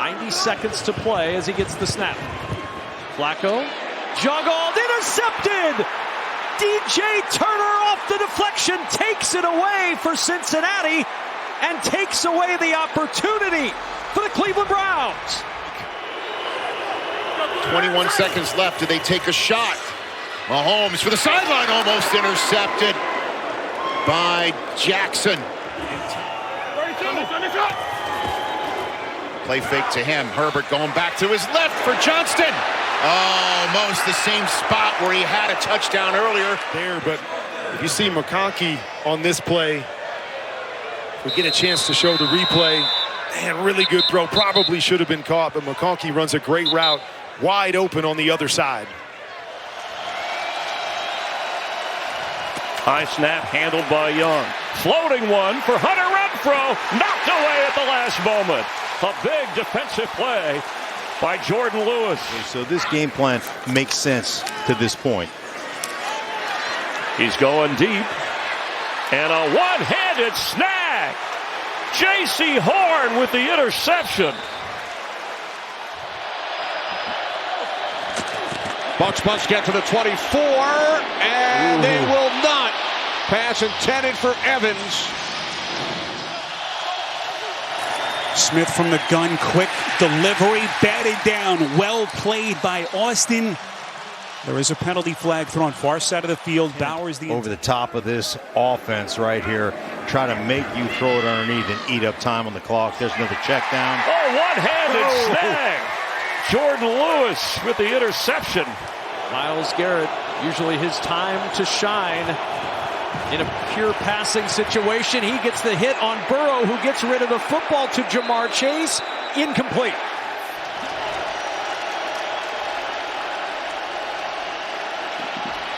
90 seconds to play as he gets the snap. Flacco, juggled, intercepted! DJ Turner off the deflection takes it away for Cincinnati and takes away the opportunity for the Cleveland Browns. 21 seconds left. Do they take a shot? Mahomes for the sideline, almost intercepted by Jackson. Play fake to him. Herbert going back to his left for Johnston. Almost the same spot where he had a touchdown earlier. There, but if you see McConkey on this play, we get a chance to show the replay. Man, really good throw. Probably should have been caught, but McConkey runs a great route, wide open on the other side. High snap handled by Young. Floating one for Hunter Renfrow. Knocked away at the last moment. A big defensive play by Jordan Lewis. So this game plan makes sense to this point. He's going deep. And a one-handed snag. J.C. Horn with the interception. Bucks must get to the 24, and they will not. Pass intended for Evans. Smith from the gun, quick delivery, batted down, well played by Austin. There is a penalty flag thrown far side of the field. Bowers over the top of this offense right here, try to make you throw it underneath and eat up time on the clock. There's another check down. Oh, one-handed snag. Jordan Lewis with the interception. Myles Garrett, usually his time to shine. In a pure passing situation, he gets the hit on Burrow, who gets rid of the football to Jamar Chase. Incomplete.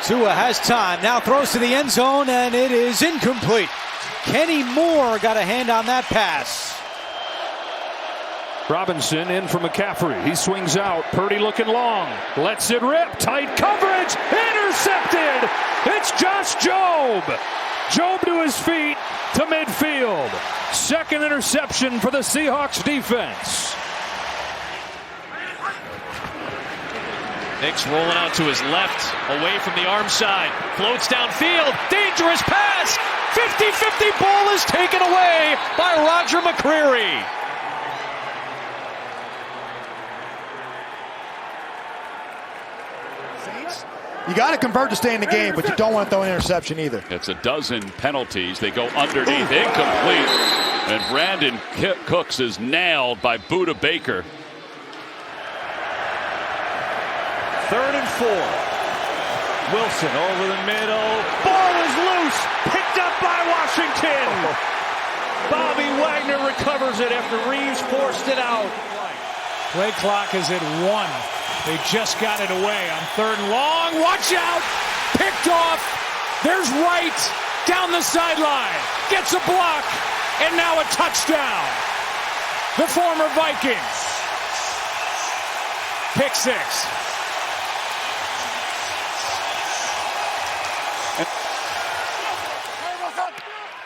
Tua has time, now throws to the end zone, and it is incomplete. Kenny Moore got a hand on that pass. Robinson in for McCaffrey. He swings out. Purdy looking long. Lets it rip. Tight coverage. Intercepted. It's Josh Jobe. Jobe to his feet to midfield. Second interception for the Seahawks defense. Nix rolling out to his left, away from the arm side. Floats downfield. Dangerous pass. 50-50 ball is taken away by Roger McCreary. You got to convert to stay in the game, but you don't want to throw an interception either. It's a dozen penalties. They go underneath, incomplete. And Brandon Cooks is nailed by Budda Baker. 3rd and 4. Wilson over the middle. Ball is loose. Picked up by Washington. Bobby Wagner recovers it after Reeves forced it out. Play clock is at 1. They just got it away on 3rd and long. Watch out! Picked off. There's Wright down the sideline. Gets a block. And now a touchdown. The former Vikings. Pick 6.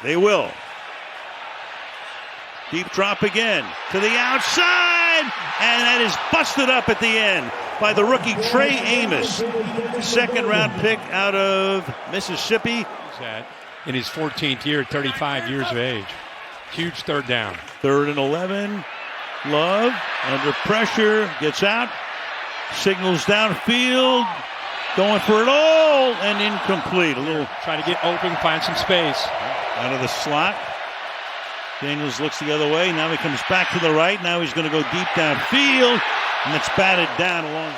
They will. Deep drop again to the outside, and that is busted up at the end by the rookie Trey Amos. 2nd round pick out of Mississippi. In his 14th year, 35 years of age. Huge 3rd down. 3rd and 11. Love under pressure, gets out, signals downfield, going for it all, and incomplete. A little trying to get open, find some space. Out of the slot. Daniels looks the other way. Now he comes back to the right. Now he's going to go deep downfield. And it's batted down along.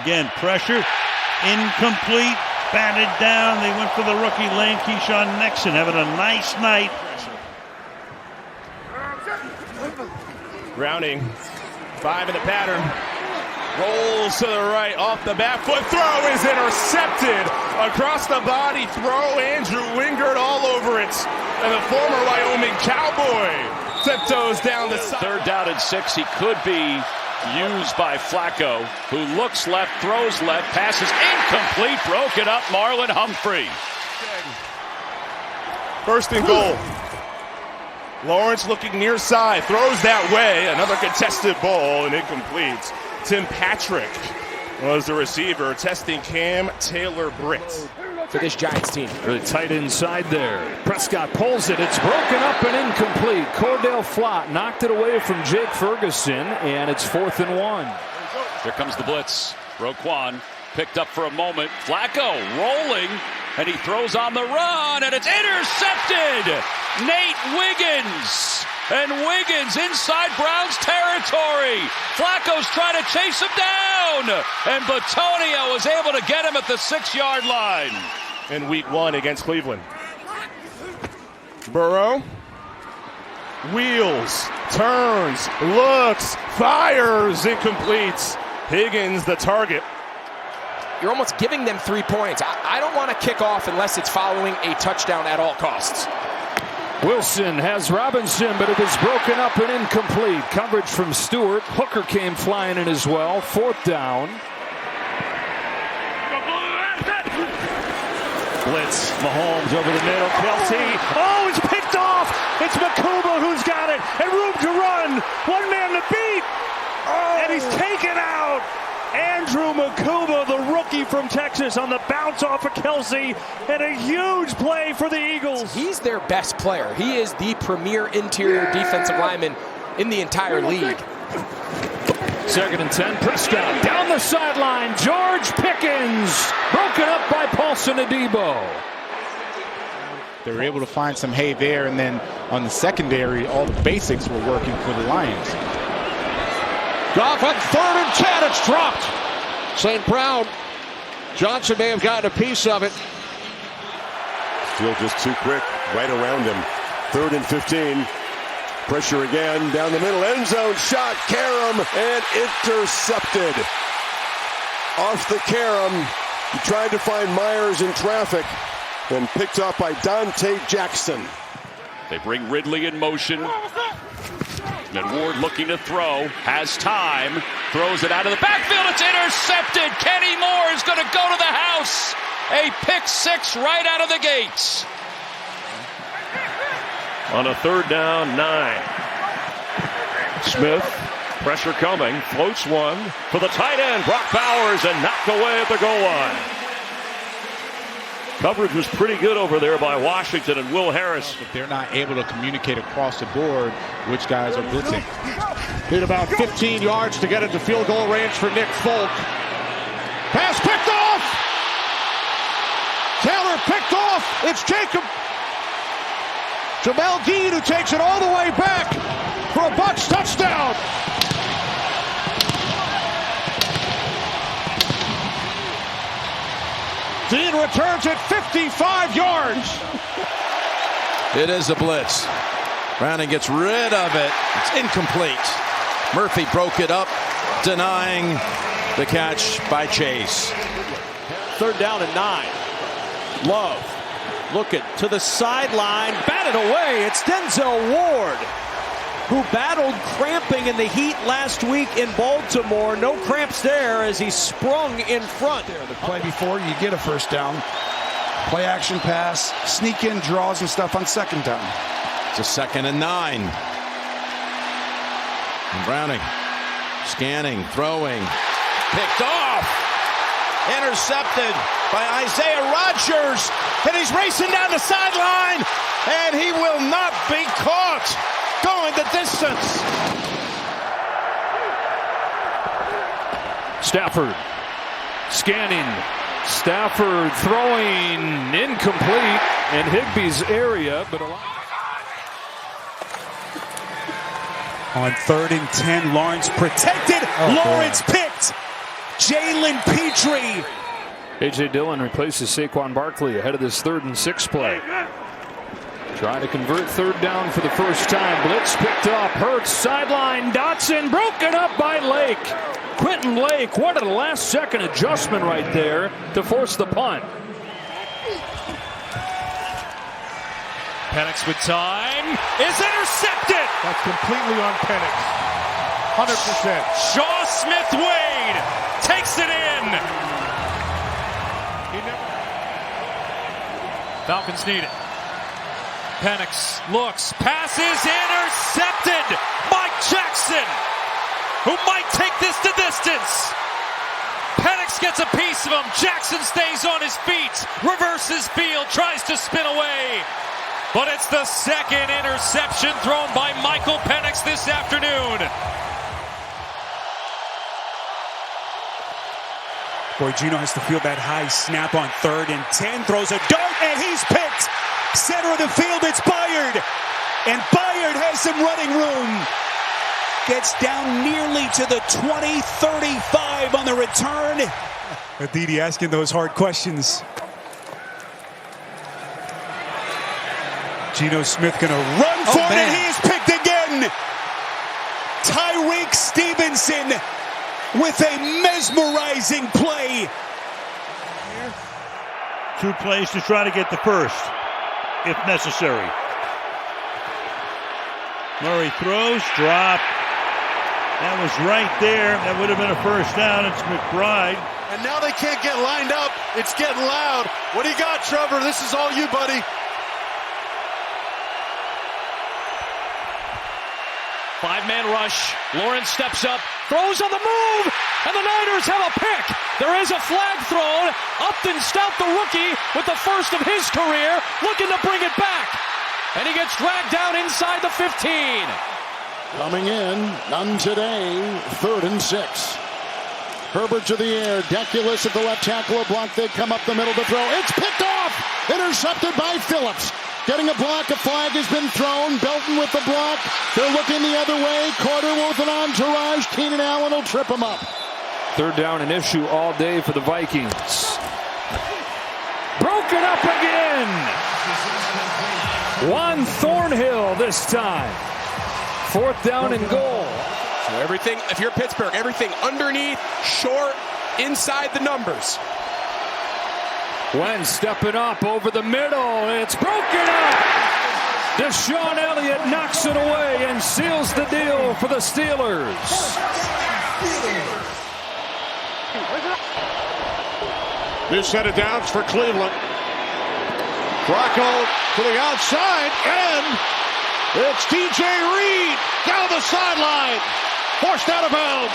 Again, pressure. Incomplete. Batted down. They went for the rookie Lane Keyshawn Nixon, having a nice night. Browning. 5 in the pattern. Rolls to the right, off the back foot, throw is intercepted. Across the body throw, Andrew Wingard all over it. And the former Wyoming Cowboy tiptoes down the side. 3rd down and 6. He could be used by Flacco, who looks left, throws left, passes incomplete, broken up, Marlon Humphrey. 1st and goal. Lawrence looking near side, throws that way. Another contested ball and incomplete. Tim Patrick was the receiver, testing Cam Taylor-Britt for this Giants team. Really tight inside there. Prescott pulls it. It's broken up and incomplete. Cordell Flott knocked it away from Jake Ferguson, and it's 4th and 1. Here comes the blitz. Roquan picked up for a moment. Flacco rolling, and he throws on the run, and it's intercepted. Nate Wiggins. And Wiggins inside Browns territory. Flacco's trying to chase him down. And Batonio was able to get him at the 6-yard line. In week 1 against Cleveland. Burrow. Wheels. Turns. Looks. Fires. Incomplete. Higgins the target. You're almost giving them 3 points. I don't want to kick off unless it's following a touchdown at all costs. Wilson has Robinson, but it was broken up and incomplete. Coverage from Stewart. Hooker came flying in as well. 4th down. Blitz. Mahomes over the middle. Kelsey. Oh, it's picked off. It's Makuba who's got it. And room to run. One man to beat. Oh. And he's taken out. Andrew Makuba, the rookie from Texas, on the bounce off of Kelsey, and a huge play for the Eagles. He's their best player. He is the premier interior defensive lineman in the entire league. 2nd and 10. Prescott down the sideline. George Pickens broken up by Paulson Adebo. They were able to find some hay there, and then on the secondary, all the basics were working for the Lions. Goff on 3rd and 10. It's dropped. St. Brown. Johnson may have gotten a piece of it. Still just too quick right around him. 3rd and 15. Pressure again down the middle. End zone shot. Karam and intercepted. Off the Karam. He tried to find Myers in traffic and picked up by Dante Jackson. They bring Ridley in motion. And Ward looking to throw, has time, throws it out of the backfield, it's intercepted. Kenny Moore is going to go to the house. A pick 6 right out of the gates. On a 3rd down, 9. Smith, pressure coming, floats one for the tight end, Brock Bowers, and knocked away at the goal line. Coverage was pretty good over there by Washington and Will Harris. If they're not able to communicate across the board which guys are blitzing. Need about 15 yards to get into field goal range for Nick Folk. Pass picked off! Taylor picked off! It's Jacob. Jamel Dean who takes it all the way back for a Bucs touchdown. Dean returns it 55 yards. It is a blitz. Browning gets rid of it. It's incomplete. Murphy broke it up, denying the catch by Chase. 3rd down and 9. Love looking to the sideline, batted away. It's Denzel Ward, who battled cramping in the heat last week in Baltimore. No cramps there as he sprung in front. The play before you get a 1st down. Play action pass, sneak in draws and stuff on 2nd down. It's a 2nd and 9. And Browning scanning, throwing, picked off. Intercepted by Isaiah Rodgers, and he's racing down the sideline, and he will not be caught going the distance. Stafford scanning. Stafford throwing incomplete in Higbee's area, but on 3rd and 10, Lawrence protected. Lawrence picked. Jalen Petrie. A.J. Dillon replaces Saquon Barkley ahead of this 3rd and 6 play. Trying to convert 3rd down for the first time. Blitz picked up. Hurts sideline. Dotson broken up by Lake. Quentin Lake, what a last-second adjustment right there to force the punt. Penix with time is intercepted. That's completely on Penix. 100%. Shaw Smith-Wade takes it in. Falcons need it. Penix looks, passes, intercepted. Mike Jackson, who might take this to distance. Penix gets a piece of him. Jackson stays on his feet, reverses field, tries to spin away. But it's the second interception thrown by Michael Penix this afternoon. Boy, Gino has to feel that high snap on 3rd and 10. Throws a dart, and he's picked. Center of the field, it's Byard. And Byard has some running room. Gets down nearly to the 20, 35 on the return. Aditi asking those hard questions. Geno Smith going to run for it, and he is picked again. Tyreek Stevenson with a mesmerizing play. 2 plays to try to get the first, if necessary. Murray throws, drop. That was right there. That would have been a first down. It's McBride. And now they can't get lined up. It's getting loud. What do you got, Trevor? This is all you, buddy. Five-man rush. Lawrence steps up, throws on the move, and the Niners have a pick. There is a flag thrown. Upton Stout, the rookie, with the first of his career, looking to bring it back. And he gets dragged down inside the 15. Coming in, none today, 3rd and 6. Herbert to the air, Deculus at the left tackle, a block, they come up the middle to throw. It's picked off! Intercepted by Phillips. Getting a block, a flag has been thrown. Belton with the block. They're looking the other way. Carter with an entourage. Keenan Allen will trip him up. 3rd down an issue all day for the Vikings. Broken up again. Juan Thornhill this time. 4th down and goal. So everything, if you're Pittsburgh, everything underneath, short, inside the numbers. Wentz stepping up over the middle. It's broken up. Deshaun Elliott knocks it away and seals the deal for the Steelers. New set of downs for Cleveland. Rocco to the outside, and it's DJ Reed down the sideline. Forced out of bounds.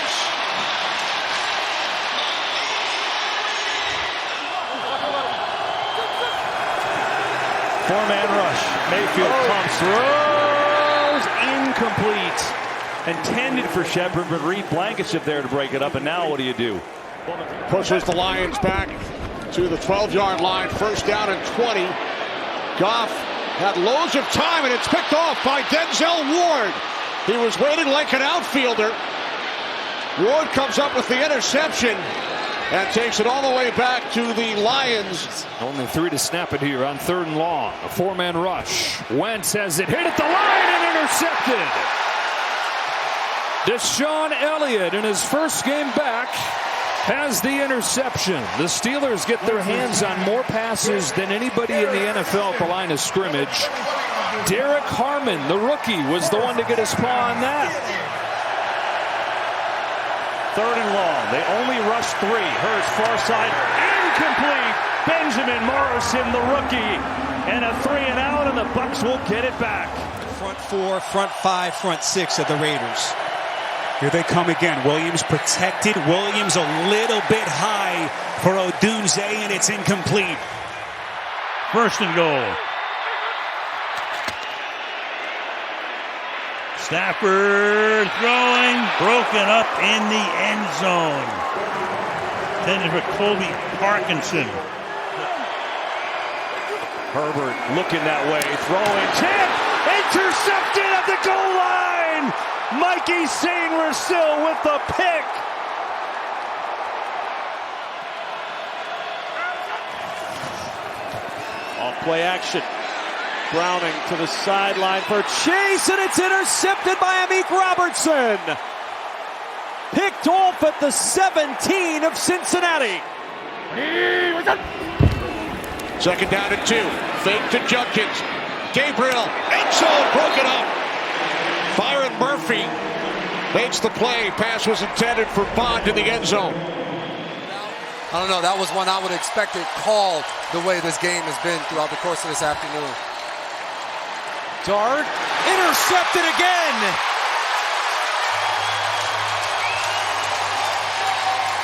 Four-man rush. Mayfield pumps, throws, incomplete. Intended for Shepard, but Reed blankets it there to break it up. And now what do? Pushes the Lions back to the 12-yard line. 1st down and 20. Goff had loads of time, and it's picked off by Denzel Ward. He was waiting like an outfielder. Ward comes up with the interception and takes it all the way back to the Lions. Only 3 to snap it here on 3rd and long. A 4-man rush. Wentz has it hit at the line and intercepted. Deshaun Elliott in his first game back has the interception. The Steelers get their hands on more passes than anybody in the NFL at the line of scrimmage. Derek Harmon, the rookie, was the one to get his paw on that. 3rd and long. They only rush 3. Hurts far side. Incomplete. Benjamin Morrison, the rookie. And a 3 and out, and the Bucs will get it back. Front 4, front 5, front 6 of the Raiders. Here they come again. Williams protected. Williams a little bit high for Odunze, and it's incomplete. 1st and goal. Stafford throwing, broken up in the end zone. Intended for Colby Parkinson. Herbert looking that way, throwing, tip, intercepted at the goal line. Mikey Sainristil with the pick. Off play action. Browning to the sideline for Chase, and it's intercepted by Amik Robertson. Picked off at the 17 of Cincinnati. 2nd down and 2. Fake to Judkins. Gabriel. End zone broken up. Byron Murphy makes the play. Pass was intended for Bond in the end zone. I don't know. That was one I would expect it called the way this game has been throughout the course of this afternoon. Dart, intercepted again.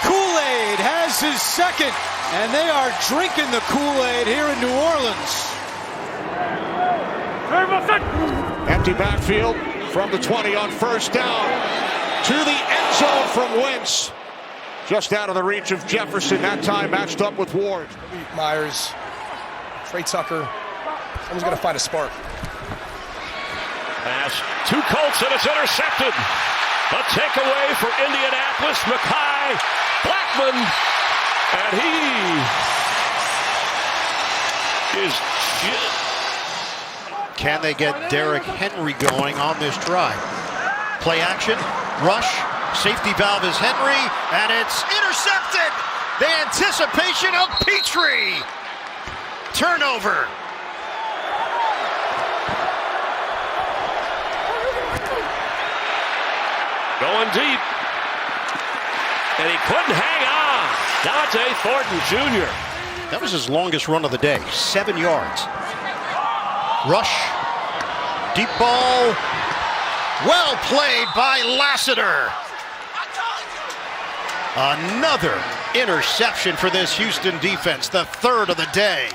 Kool-Aid has his second, and they are drinking the Kool-Aid here in New Orleans. Empty backfield from the 20 on first down to the end zone from Wentz. Just out of the reach of Jefferson, that time matched up with Ward. Myers, Trey Tucker, someone's going to find a spark. Pass to Colts, and it's intercepted. A takeaway for Indianapolis. Mekhi Blackman, and he is... Can they get Derrick Henry going on this drive? Play action, rush, safety valve is Henry, and it's intercepted! The anticipation of Petrie! Turnover! Going deep. And he couldn't hang on. Dante Thornton Jr. That was his longest run of the day, 7 yards. Rush, deep ball, well played by Lassiter. Another interception for this Houston defense, the third of the day.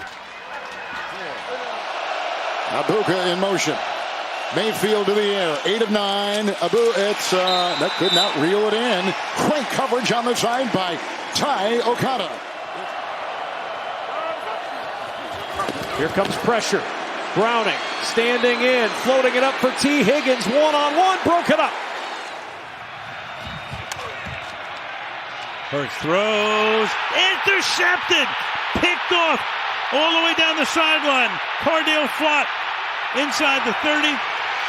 Abuka in motion. Mayfield to the air, 8 of 9. That could not reel it in. Great coverage on the side by Ty Okada. Here comes pressure. Browning standing in, floating it up for T. Higgins. One-on-one, broken up. Hurts throws, intercepted, picked off all the way down the sideline. Cardale Flott inside the 30,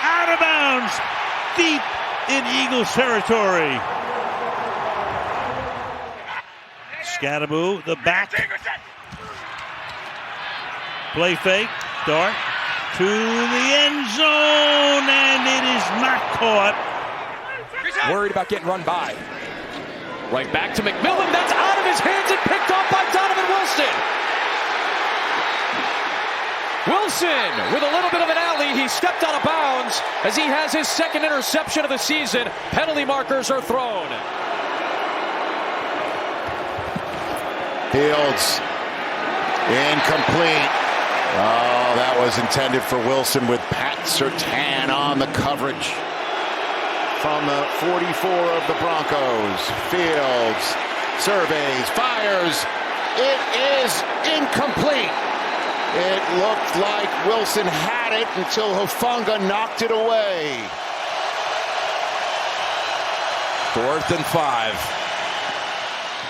out of bounds, deep in Eagles territory. Scattaboo, the back. Play fake, Dart to the end zone, and it is not caught. Worried about getting run by. Right back to McMillan. That's out of his hands and picked off by Donovan Wilson. Wilson with a little bit of an alley. He stepped out of bounds as he has his second interception of the season. Penalty markers are thrown. Fields incomplete. Oh, that was intended for Wilson with Pat Surtain on the coverage. From the 44 of the Broncos. Fields surveys, fires. It is incomplete. It looked like Wilson had it until Hufanga knocked it away. 4th and 5.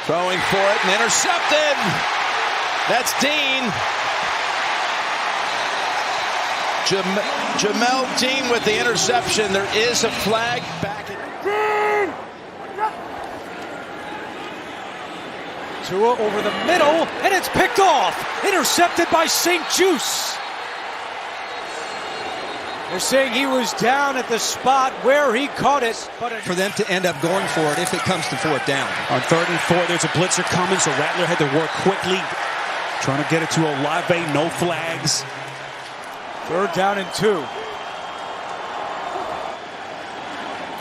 Throwing for it and intercepted. That's Dean. Jamel Dean with the interception. There is a flag back. Tua over the middle, and it's picked off. Intercepted by St. Juice. They're saying he was down at the spot where he caught it. But for them to end up going for it if it comes to 4th down. On 3rd and 4, there's a blitzer coming, so Rattler had to work quickly. Trying to get it to Olave, no flags. 3rd down and 2.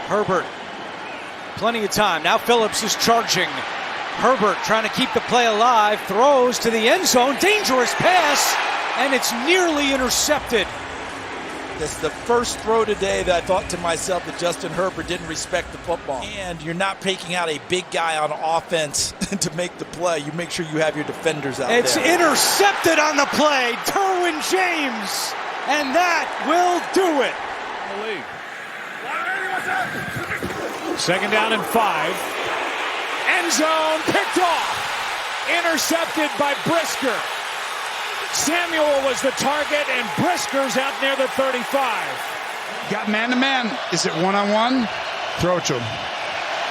Herbert, plenty of time. Now Phillips is charging. Herbert trying to keep the play alive, throws to the end zone, dangerous pass, and it's nearly intercepted. This is the first throw today that I thought to myself that Justin Herbert didn't respect the football. And you're not taking out a big guy on offense to make the play. You make sure you have your defenders out there. It's intercepted on the play, Derwin James, and that will do it. 2nd down and 5. End zone picked off. Intercepted by Brisker. Samuel was the target, and Brisker's out near the 35. Got man-to-man. Is it one-on-one? Throw it to him.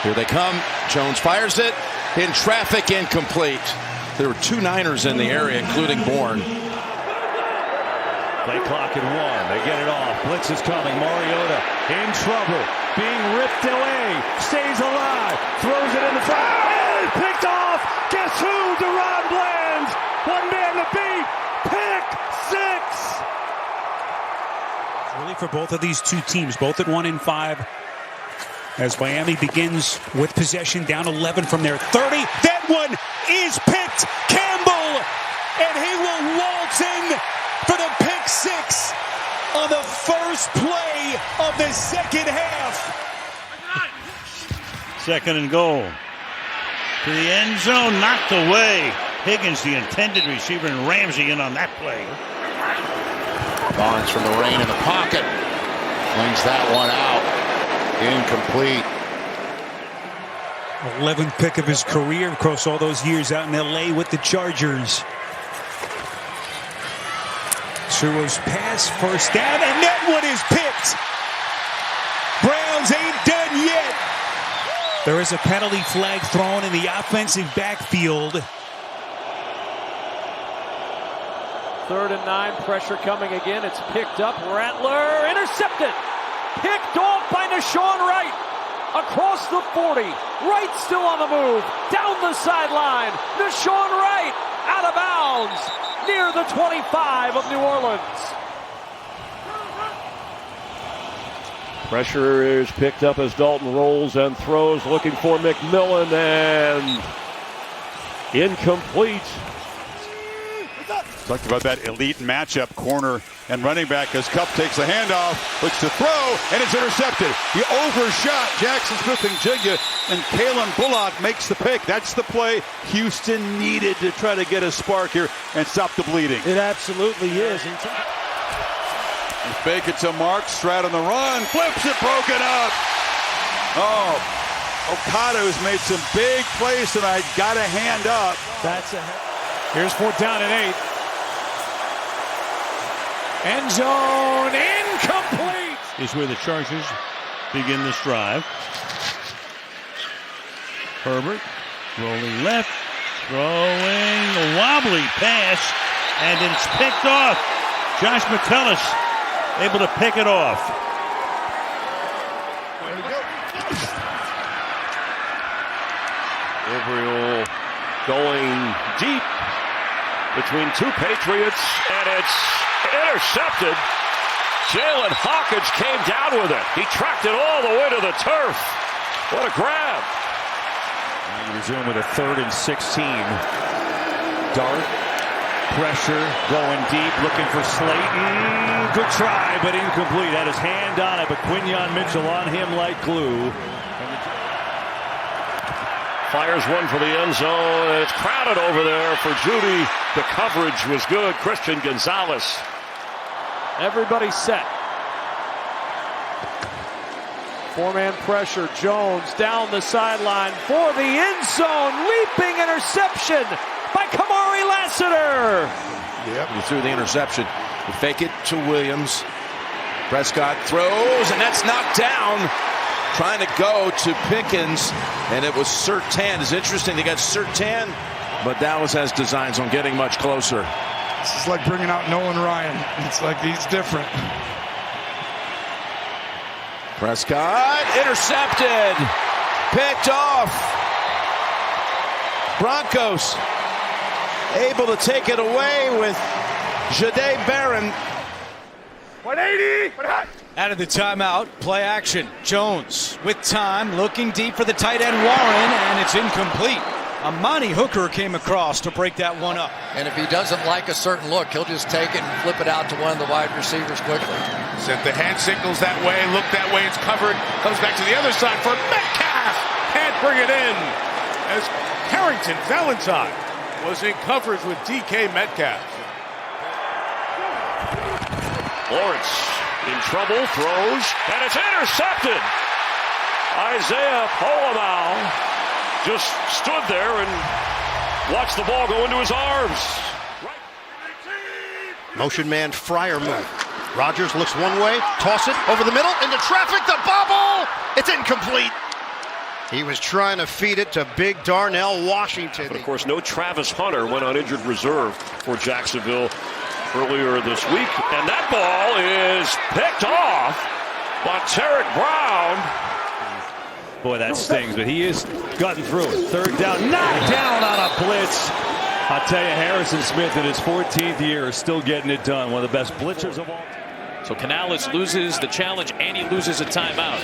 Here they come. Jones fires it. In traffic, incomplete. There were 2 Niners in the area, including Bourne. Play clock at 1. They get it off. Blitz is coming. Mariota in trouble. Being ripped away. Stays alive. Throws it in the front. Picked off. Guess who? Deron Bland. One man to beat. Pick 6. Early for both of these two teams, both at 1-5. As Miami begins with possession, down 11 from their 30. That one is picked. Campbell, and he will waltz in for the pick six on the first play of the second half. Second and goal. To the end zone, knocked away. Higgins, the intended receiver, and Ramsey in on that play. Barnes from the rain in the pocket. Flings that one out. Incomplete. 11th pick of his career across all those years out in L.A. with the Chargers. Suo's pass, first down, and that one is picked. Browns ain't done yet. There is a penalty flag thrown in the offensive backfield. 3rd and 9, pressure coming again. It's picked up. Rattler intercepted. Picked off by Nashawn Wright. Across the 40. Wright still on the move. Down the sideline. Nashawn Wright out of bounds. Near the 25 of New Orleans. Pressure is picked up as Dalton rolls and throws, looking for McMillan, and incomplete. Talked about that elite matchup, corner and running back, as Kupp takes the handoff, looks to throw, and it's intercepted. He overshot Jackson Smith-Njigba, and Kalen Bullock makes the pick. That's the play Houston needed to try to get a spark here and stop the bleeding. It absolutely is. Fake it to Mark, Stroud on the run, flips it, broken up. Oh, Okada has made some big plays tonight. Got a hand up. That's a. Here's 4th down and 8. End zone incomplete. Is where the Chargers begin this drive. Herbert rolling left, throwing a wobbly pass, and it's picked off. Josh Metellus able to pick it off. Gabriel going deep between two Patriots, and it's intercepted. Jalen Hawkins came down with it. He tracked it all the way to the turf. What a grab. And you resume with a 3rd and 16. Dart, pressure, going deep, looking for Slayton. Good try, but incomplete. Had his hand on it, but Quinyon Mitchell on him like glue. Fires one for the end zone. It's crowded over there for Judy. The coverage was good. Christian Gonzalez. Everybody set. 4-man pressure. Jones down the sideline for the end zone. Leaping interception by Kamari Lassiter. Yep, he threw the interception. You fake it to Williams. Prescott throws, and that's knocked down. Trying to go to Pickens, and it was Surtain. It's interesting, they got Surtain, but Dallas has designs on getting much closer. This is like bringing out Nolan Ryan. It's like he's different. Prescott intercepted, picked off. Broncos able to take it away with Jahdae Barron. 180. Out of the timeout, play action. Jones with time, looking deep for the tight end Warren, and it's incomplete. Amani Hooker came across to break that one up. And if he doesn't like a certain look, he'll just take it and flip it out to one of the wide receivers quickly. Sent the hand signals that way, look that way, it's covered. Comes back to the other side for Metcalf. Can't bring it in. As Carrington Valentine was in coverage with DK Metcalf. Lawrence in trouble, throws, and it's intercepted. Isaiah Polamau just stood there and watched the ball go into his arms. Motion man Fryer move. Rodgers looks one way, toss it over the middle, into traffic, the bobble! It's incomplete. He was trying to feed it to big Darnell Washington. But of course, no Travis Hunter went on injured reserve for Jacksonville earlier this week. And that ball is picked off by Tarek Brown. Boy, that stings, but he is gutting through it. 3rd down, knocked down on a blitz. I'll tell you, Harrison Smith in his 14th year is still getting it done. One of the best blitzers of all time. So Canales loses the challenge and he loses a timeout.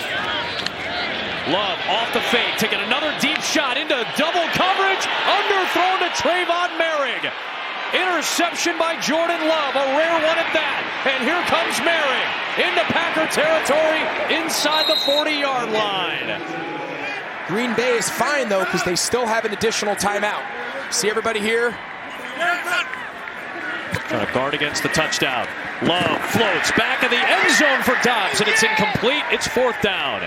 Love off the fake, taking another deep shot into double coverage, underthrown to Trayvon Merrick. Interception by Jordan Love, a rare one at that. And here comes Merrick into Packer territory inside the 40-yard line. Green Bay is fine, though, because they still have an additional timeout. See everybody here? Trying to guard against the touchdown. Love floats back in the end zone for Dobbs, and it's incomplete. It's 4th down.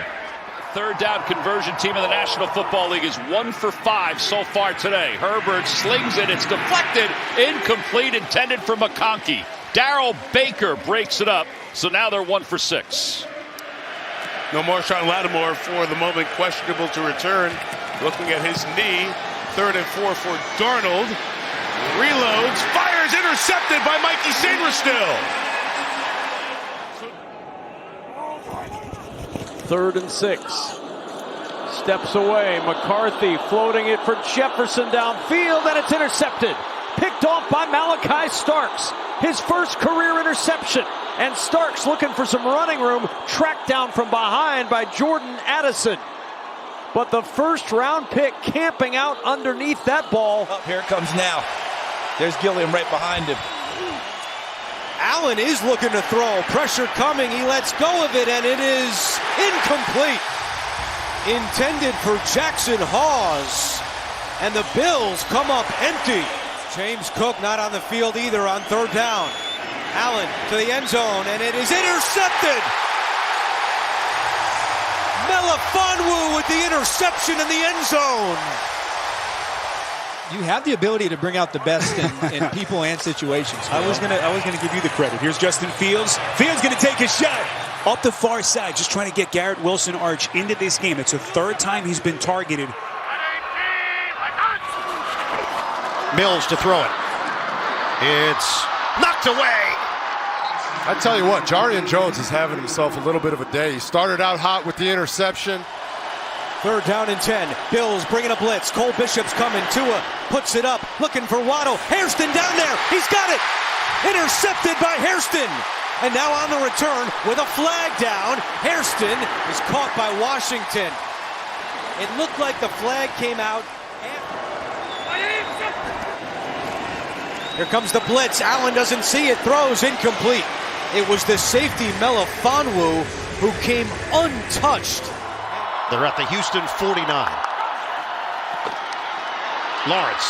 Third down conversion team in the National Football League is 1 for 5 so far today. Herbert slings it. It's deflected. Incomplete, intended for McConkey. Darrell Baker breaks it up. So now they're 1 for 6. No Marshawn Lattimore for the moment questionable to return. Looking at his knee. 3rd and 4 for Darnold. Reloads, fires, intercepted by Mikey Sainristil. 3rd and 6. Steps away. McCarthy floating it for Jefferson downfield, and it's intercepted. Picked off by Malachi Starks. His first career interception. And Starks looking for some running room. Tracked down from behind by Jordan Addison. But the first round pick camping out underneath that ball. Oh, here it comes now. There's Gilliam right behind him. Allen is looking to throw. Pressure coming. He lets go of it, and it is incomplete. Intended for Jackson Hawes. And the Bills come up empty. James Cook not on the field either on 3rd down. Allen to the end zone, and it is intercepted. Melifonwu with the interception in the end zone. You have the ability to bring out the best in people and situations. I was gonna give you the credit. Here's Justin Fields. Fields gonna take a shot up the far side, just trying to get Garrett Wilson Arch into this game. It's the 3rd time he's been targeted. Mills to throw it. It's knocked away. I tell you what, Jarian Jones is having himself a little bit of a day. He started out hot with the interception. 3rd down and 10. Bills bringing a blitz. Cole Bishop's coming. Tua puts it up, looking for Waddle. Hairston down there. He's got it. Intercepted by Hairston. And now on the return with a flag down. Hairston is caught by Washington. It looked like the flag came out. Here comes the blitz. Allen doesn't see it. Throws incomplete. It was the safety Melifonwu who came untouched. They're at the Houston 49. Lawrence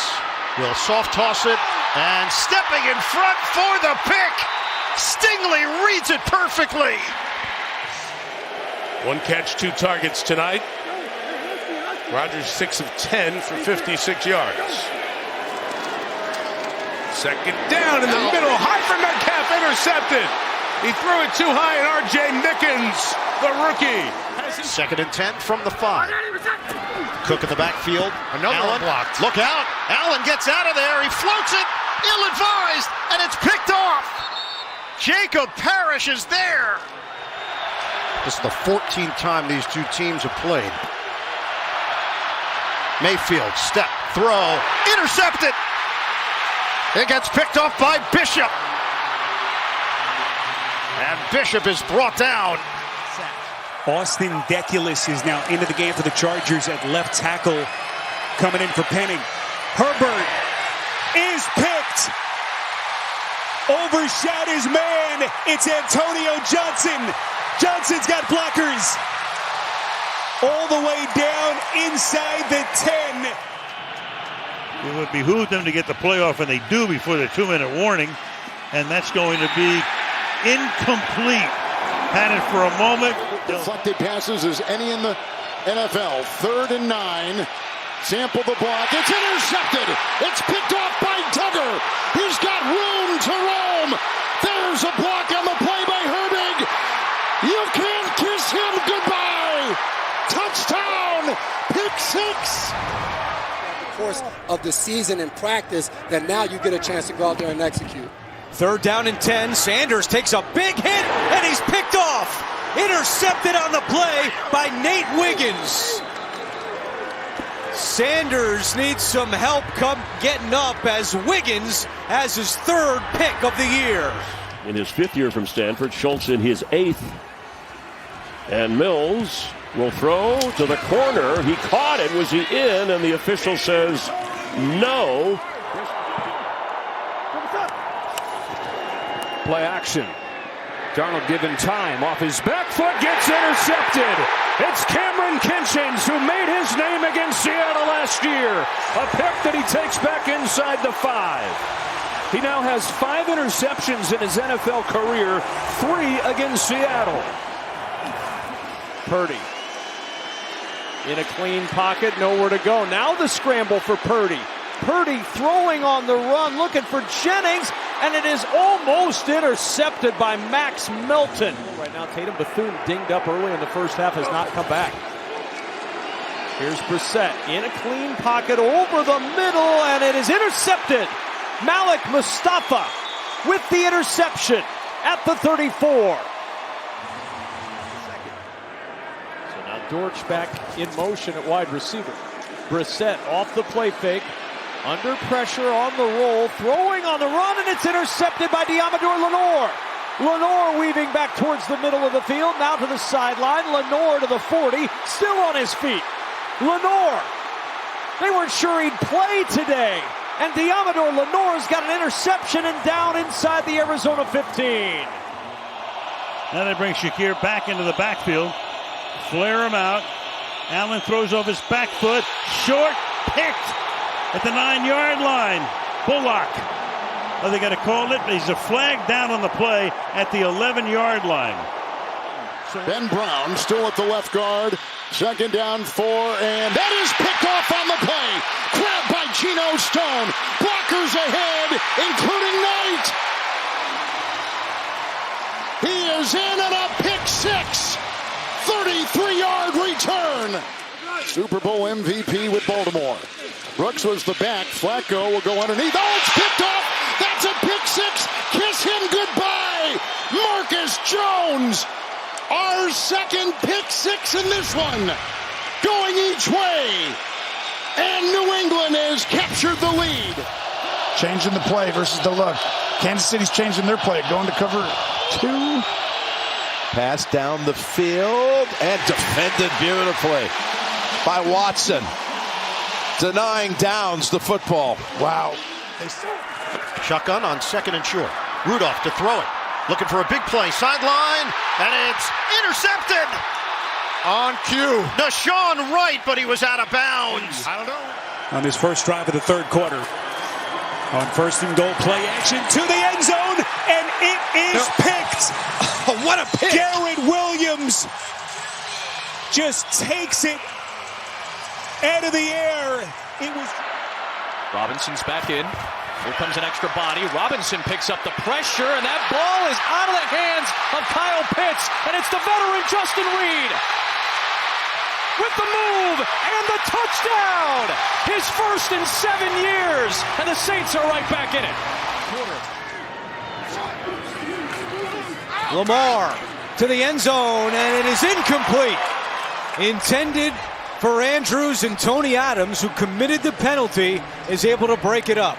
will soft toss it, and stepping in front for the pick. Stingley reads it perfectly. 1 catch, 2 targets tonight. Rodgers 6 of 10 for 56 yards. 2nd down in the middle. High for Metcalf, intercepted. He threw it too high, and R.J. Mickens, the rookie. 2nd and 10 from the 5. Cook in the backfield. Another Allen blocked. Look out. Allen gets out of there. He floats it. Ill-advised. And it's picked off. Jacob Parrish is there. This is the 14th time these two teams have played. Mayfield, step, throw, intercepted. It gets picked off by Bishop. And Bishop is brought down. Austin Deculus is now into the game for the Chargers at left tackle, coming in for Penning. Herbert is picked. Overshot his man. It's Antonio Johnson. Johnson's got blockers. All the way down inside the 10. It would behoove them to get the playoff, and they do before the 2-minute warning. And that's going to be incomplete. Had it for a moment. Deflected passes as any in the NFL. 3rd and 9. Sample the block. It's intercepted. It's picked off by Tugger. He's got room to roam. There's a block on the play by Herbig. You can't kiss him goodbye. Touchdown. Pick 6. Course of the season and practice, that now you get a chance to go out there and execute. 3rd down and 10. Sanders takes a big hit, and he's picked off. Intercepted on the play by Nate Wiggins. Sanders needs some help getting up as Wiggins has his 3rd pick of the year. in his 5th year from Stanford. Schultz in his 8th. And Mills will throw to the corner. He caught it. Was he in? And the official says no. Play action. Darnold given time. Off his back foot, gets intercepted. It's Cameron Kinchins who made his name against Seattle last year. A pick that he takes back inside the 5. He now has 5 interceptions in his NFL career, 3 against Seattle. Purdy in a clean pocket, nowhere to go. Now the scramble for Purdy. Purdy throwing on the run, looking for Jennings, and it is almost intercepted by Max Melton. Right now, Tatum Bethune dinged up early in the first half, has not come back. Here's Brissett in a clean pocket over the middle, and it is intercepted. Malik Mustafa with the interception at the 34. So now Dortch back in motion at wide receiver. Brissett off the play fake. Under pressure on the roll, throwing on the run, and it's intercepted by Diamador Lenore. Lenore weaving back towards the middle of the field, now to the sideline. Lenore to the 40, still on his feet. Lenore, they weren't sure he'd play today. And Diamador Lenore's got an interception and down inside the Arizona 15. Now they bring Shakir back into the backfield. Flare him out. Allen throws off his back foot. Short, picked at the 9-yard line. Bullock. Are they going to call it? He's a flag down on the play at the 11-yard line. Ben Brown still at the left guard. 2nd down 4, and that is picked off on the play. Grabbed by Geno Stone. Blockers ahead, including Knight. He is in and a pick 6. 33-yard return. Super Bowl MVP with Baltimore. Brooks was the back. Flacco will go underneath. Oh, it's picked off. That's a pick 6. Kiss him goodbye. Marcus Jones. Our 2nd pick 6 in this one. Going each way. And New England has captured the lead. Changing the play versus the look. Kansas City's changing their play. Going to cover 2. Pass down the field and defended beautifully by Watson. Denying Downs the football. Wow. Shotgun on 2nd and short. Rudolph to throw it. Looking for a big play. Sideline. And it's intercepted. On cue. Deshaun Wright, but he was out of bounds. I don't know. On his first drive of the 3rd quarter. On 1st and goal, play action to the end zone. And it is picked. What a pick. Garrett Williams just takes it out of the air. It was. Robinson's back in. Here comes an extra body. Robinson picks up the pressure, and that ball is out of the hands of Kyle Pitts, and it's the veteran Justin Reed with the move and the touchdown. His first in 7 years, and the Saints are right back in it. Lamar to the end zone, and it is incomplete. Intended for Andrews, and Tony Adams, who committed the penalty, is able to break it up.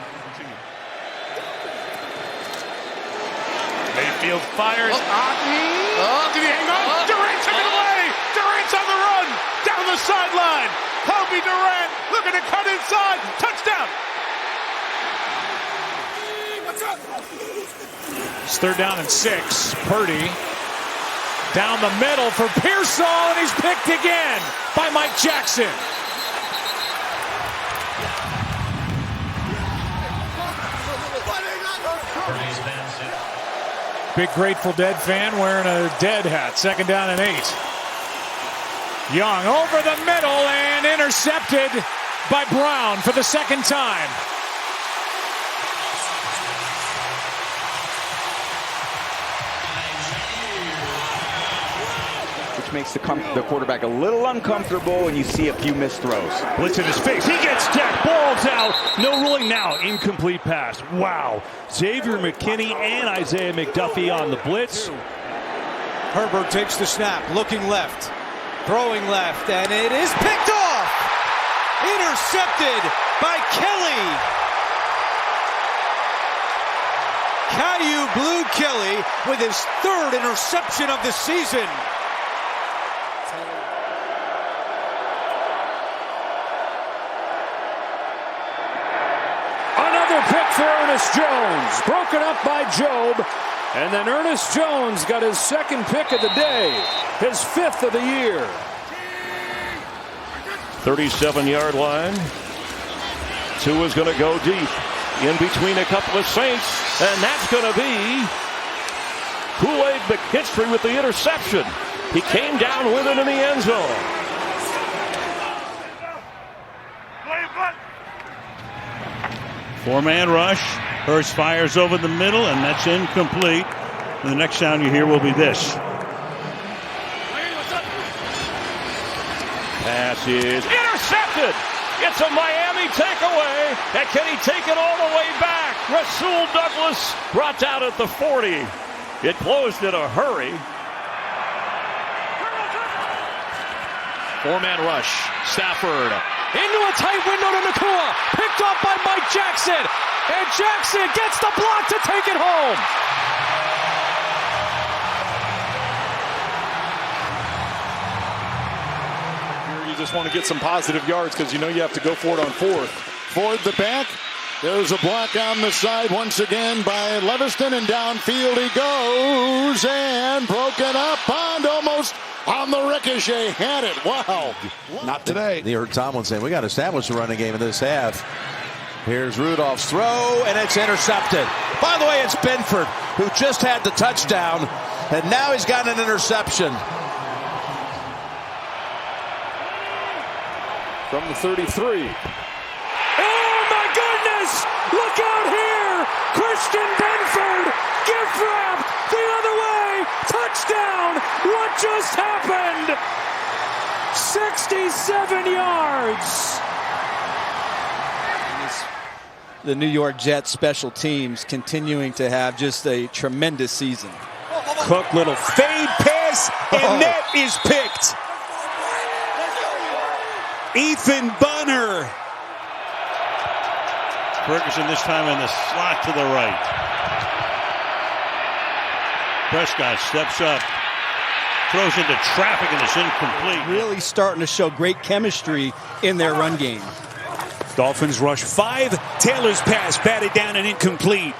Mayfield fires. Did he hang on? Durant took it away. Durant's on the run. Down the sideline. Kobe Durant looking to cut inside. Touchdown. It's 3rd down and 6. Purdy down the middle for Pearsall, and he's picked again by Mike Jackson. Big Grateful Dead fan wearing a Dead hat. 2nd down and 8. Young over the middle and intercepted by Brown for the 2nd time. Which makes the quarterback a little uncomfortable, and you see a few missed throws. Blitz in his face. He gets decked. Ball's out. No ruling now. Incomplete pass. Wow. Xavier McKinney and Isaiah McDuffie on the blitz. Herbert takes the snap, looking left, throwing left, and it is picked off. Intercepted by Kelly. Caillou Blue Kelly with his third interception of the season. Another pick for Ernest Jones. Broken up by Jobe. And then Ernest Jones got his second pick of the day. His 5th of the year. 37-yard line. Tua's going to go deep in between a couple of Saints, and that's going to be Kool-Aid McKinstry with the interception. He came down with it in the end zone. Four-man rush. Hurst fires over the middle, and that's incomplete. And the next sound you hear will be this. Pass is intercepted. It's a Miami takeaway. And can he take it all the way back? Rasul Douglas brought down at the 40. It closed in a hurry. Four-man rush. Stafford into a tight window to Nakua. Picked off by Mike Jackson. And Jackson gets the block to take it home. You just want to get some positive yards because you know you have to go for it on fourth. Ford the back. There's a block on the side once again by Leviston, and downfield he goes, and broken up. Pond almost on the ricochet. Had it. Wow. Not today. You heard Tomlin saying we got to establish a running game in this half. Here's Rudolph's throw, and it's intercepted. By the way, it's Benford, who just had the touchdown, and now he's got an interception. From the 33. Oh, my goodness! Look out here! Christian Benford! Gift wrapped the other way! Touchdown! What just happened? 67 yards! The New York Jets special teams continuing to have just a tremendous season. Cook, little fade pass, and that is picked. Ethan Bunner. Ferguson this time in the slot to the right. Prescott steps up, throws into traffic, and it's incomplete. Really starting to show great chemistry in their run game. Dolphins rush 5. Taylor's pass batted down and incomplete.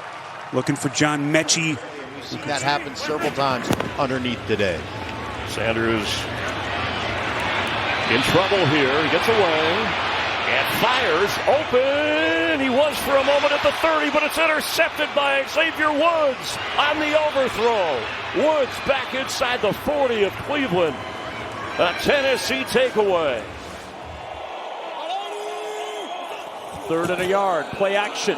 Looking for John Mechie. We've seen that happen several times underneath today. Sanders in trouble here. He gets away and fires open. He was for a moment at the 30, but it's intercepted by Xavier Woods on the overthrow. Woods back inside the 40 of Cleveland. A Tennessee takeaway. 3rd and a yard. Play action.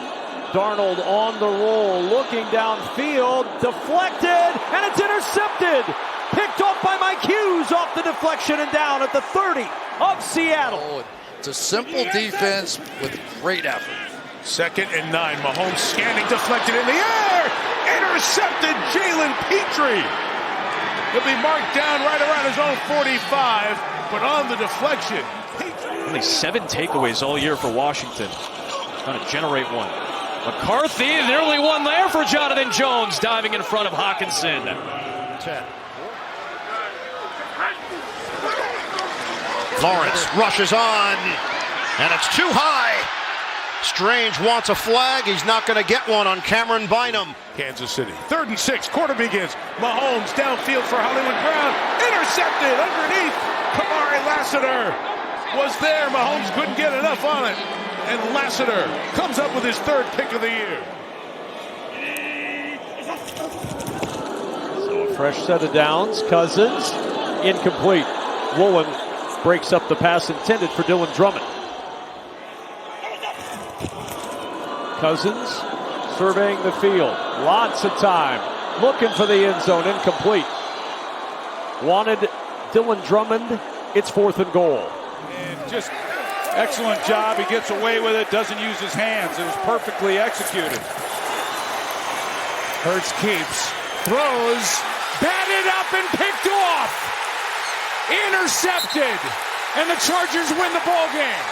Darnold on the roll, looking downfield, deflected, and it's intercepted. Picked off by Mike Hughes off the deflection and down at the 30 of Seattle. It's a simple defense with great effort. 2nd and 9. Mahomes scanning, deflected in the air. Intercepted Jalen Petrie. He'll be marked down right around his own 45, but on the deflection. Only 7 takeaways all year for Washington. Trying to generate one. McCarthy, nearly one there for Jonathan Jones, diving in front of Hawkinson. 10. Lawrence rushes on, and it's too high. Strange wants a flag. He's not going to get one on Cameron Bynum. Kansas City. 3rd and 6. Quarter begins. Mahomes downfield for Hollywood Brown. Intercepted underneath. Kamari Lassiter was there. Mahomes couldn't get enough on it. And Lassiter comes up with his 3rd pick of the year. So a fresh set of downs. Cousins, incomplete. Woolen breaks up the pass intended for Dylan Drummond. Cousins surveying the field. Lots of time. Looking for the end zone. Incomplete. Wanted Dylan Drummond. It's 4th and goal. And just excellent job. He gets away with it. Doesn't use his hands. It was perfectly executed. Hurts keeps. Throws. Batted up and picked off. Intercepted. And the Chargers win the ball game.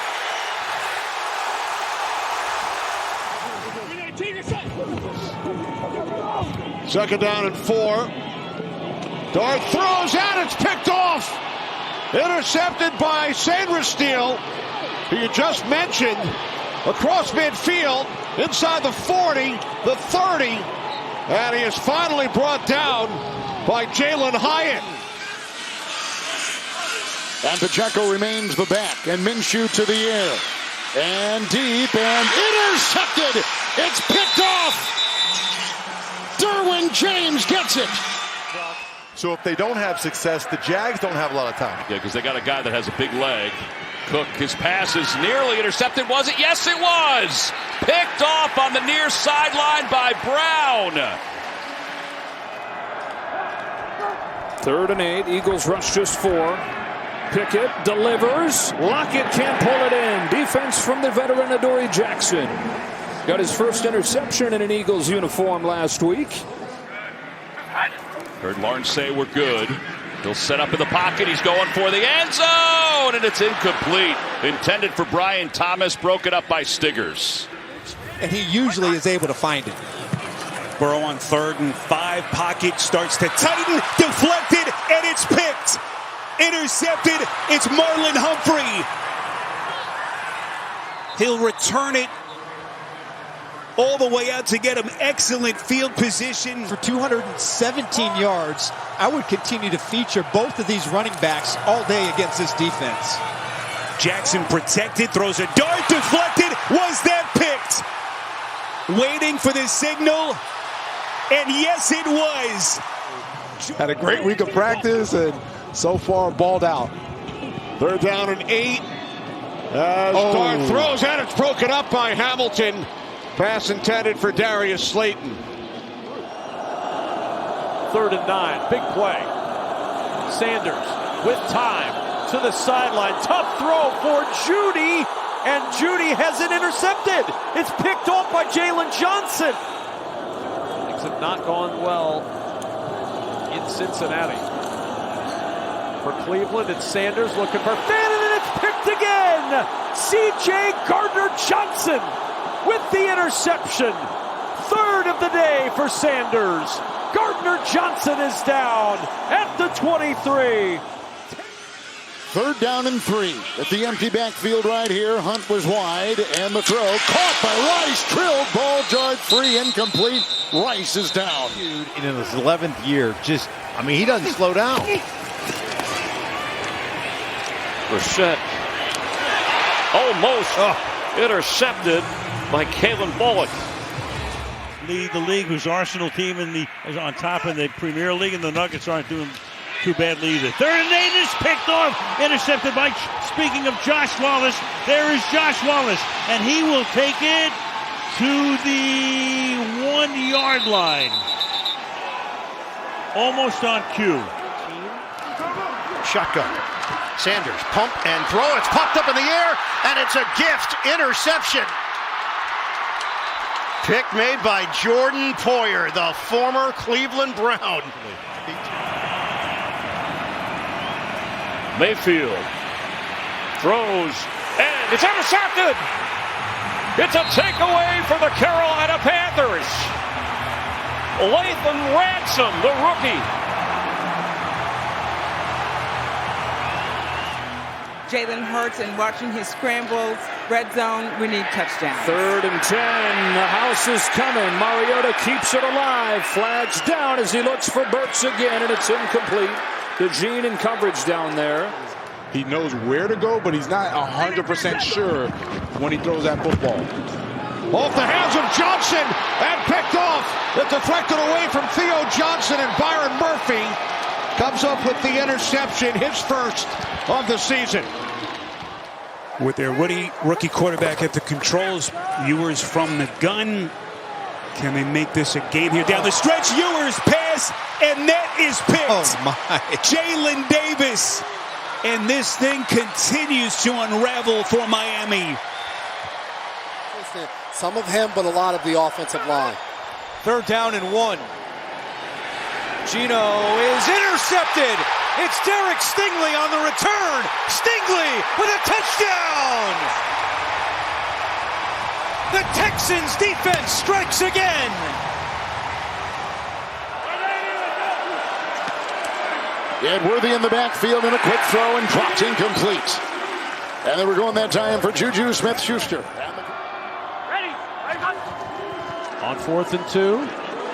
Second down and 4. Dart throws out. It's picked off. Intercepted by Sanders Steele, who you just mentioned, across midfield, inside the 40, the 30, and he is finally brought down by Jalen Hyatt. And Pacheco remains the back, and Minshew to the air. And deep, and intercepted! It's picked off! Derwin James gets it! So if they don't have success, the Jags don't have a lot of time. Yeah, because they got a guy that has a big leg. Cook, his pass is nearly intercepted. Was it? Yes, it was! Picked off on the near sideline by Brown. 3rd and 8. Eagles rush just 4. Pickett delivers. Lockett can't pull it in. Defense from the veteran Adoree Jackson. Got his first interception in an Eagles uniform last week. Heard Lawrence say we're good. He'll set up in the pocket. He's going for the end zone, and it's incomplete. Intended for Brian Thomas, broken up by Stiggers. And he usually is able to find it. Burrow on 3rd and 5. Pocket starts to tighten. Deflected, and it's picked. Intercepted. It's Marlon Humphrey. He'll return it all the way out to get him excellent field position. For 217 yards, I would continue to feature both of these running backs all day against this defense. Jackson protected, throws a dart, deflected. Was that picked? Waiting for the signal, and yes, it was. Had a great week of practice, and so far balled out. 3rd down and 8. As Dart throws out, it's broken up by Hamilton. Pass intended for Darius Slayton. 3rd and 9. Big play. Sanders with time to the sideline. Tough throw for Judy. And Judy has it intercepted. It's picked off by Jalen Johnson. Things have not gone well in Cincinnati. For Cleveland, it's Sanders looking for Fannin, and it's picked again. C.J. Gardner-Johnson with the interception. 3rd of the day for Sanders. Gardner-Johnson is down at the 23. 3rd down and 3. At the empty backfield right here, Hunt was wide, and the throw caught by Rice. Drilled, ball jarred free, incomplete. Rice is down. In his 11th year, he doesn't slow down. Brissett almost intercepted by Kalen Bullock. Lead the league, whose Arsenal team is on top in the Premier League, and the Nuggets aren't doing too badly either. 3rd and 8 is picked off, intercepted by, speaking of Josh Wallace, there is Josh Wallace, and he will take it to the 1-yard line. Almost on cue. Shotgun. Sanders, pump and throw. It's popped up in the air, and it's a gift interception. Pick made by Jordan Poyer, the former Cleveland Brown. Mayfield throws, and it's intercepted. It's a takeaway for the Carolina Panthers. Lathan Ransom, the rookie. Jalen Hurts and watching his scrambles. Red zone, we need touchdowns. 3rd and 10. The house is coming. Mariota keeps it alive. Flags down as he looks for Burks again, and it's incomplete. DeJean in coverage down there. He knows where to go, but he's not 100% sure when he throws that football. Off the hands of Johnson and picked off. It deflected away from Theo Johnson, and Byron Murphy comes up with the interception, his first of the season. With their rookie quarterback at the controls, Ewers from the gun. Can they make this a game here? Down the stretch, Ewers pass, and that is picked. Oh, my. Jalen Davis. And this thing continues to unravel for Miami. Some of him, but a lot of the offensive line. 3rd down and 1. Gino is intercepted. It's Derek Stingley on the return. Stingley with a touchdown. The Texans defense strikes again. He had Worthy in the backfield and a quick throw and dropped incomplete. And they were going that time for Juju Smith-Schuster. On 4th and 2.